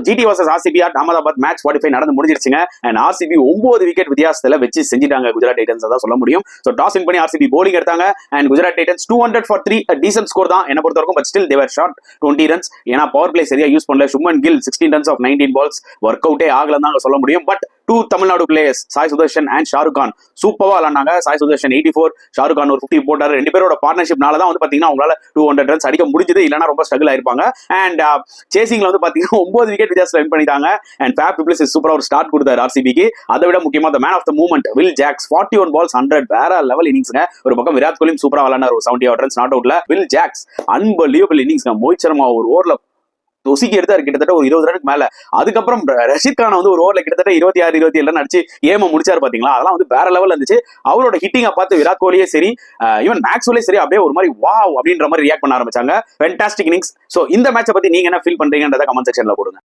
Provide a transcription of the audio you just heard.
GT versus RCB at Ahmedabad match 45 நடந்து முடிஞ்சிருச்சுங்க. And RCB 9 wicket வித்தியாசத்துல வச்சு செஞ்சிட்டாங்க குஜராத் டைட்டன்ஸ், தான் சொல்ல முடியும். ஸோ டாஸ் வின் பண்ணி ஆர்சிபி bowling எடுத்தாங்க. And Gujarat Titans 200 for 3 decent score தான் என்ன பொறுத்த வரைக்கும். பட் ஸ்டில் தேவர் ஷார்ட் 20 ரன்ஸ். ஏன்னா பவர் பிளே சரியா யூஸ் பண்ணல. Shubman Gill 16 runs of 19 balls work அவுட்டே ஆகலன்னு தான் சொல்ல முடியும். But 2 Tamil Nadu players Sai Sudarshan and Shahrukh Khan சூப்பரா விளாண்டாங்க. சாய் சுதர்ஷன் 84, ஷாருக் கான் ஒரு 50 போட்டாரு. ரெண்டு பேரோட பார்ட்னர்ஷிப்னால தான் வந்து பாத்தீங்கன்னா அவங்களால 200 ரன்ஸ் அடிக்க முடிஞ்சது. இல்லைன்னா ரொம்ப ஸ்ட்ரகிள் ஆயிருப்பாங்க. அண்ட் சேசிங்ல வந்து பாத்தீங்கன்னா 9 விக்கெட் வித்தியாசத்துல வின் பண்ணிட்டாங்க. அண்ட் ஃபேப் டு பிளேஸ் சூப்பரா ஒரு ஸ்டார்ட் கொடுத்தாரு ஆர்சிபிக்கு. அதை விட முக்கியமா man of the moment Will Jacks 41 balls 100 வேற லெவல் இன்னிங்ஸ்ங்க. ஒரு பக்கம் விராட் கோலியும் சூப்பரா விளாண்டாரு, 70 runs நாட் அவுட்ல. வில் ஜாக்ஸ் அன்பலியபிள் இன்னிங்ஸ்ங்க. மோஹித் சர்மா ஒரு ஓவர்ல தொசிக்கு எடுத்தாரு கிட்டத்தட்ட ஒரு 20 ரனுக்கு மேல. அதுக்கப்புறம் ரஷித் கான் வந்து ஒரு ஓவர்ல கிட்டத்தட்ட 26, 27 ரன் அடிச்சு ஏம முடிச்சாரு பாத்தீங்களா. அதெல்லாம் வந்து வேற லெவல் இருந்துச்சு. அவரோட ஹிட்டிங்கை பார்த்து விராட் கோலியே சரி, ஈவன் மேக்ஸ்வெல்லே சரி அப்படியே ஒரு மாதிரி வாவ் அப்படின்ற மாதிரி ரியாக்ட் பண்ண ஆரம்பிச்சாங்க. Fantastic innings. சோ இந்த மேட்சை பத்தி நீங்க என்ன ஃபீல் பண்றீங்கன்றத கமெண்ட் செக்ஷன்ல போடுங்க.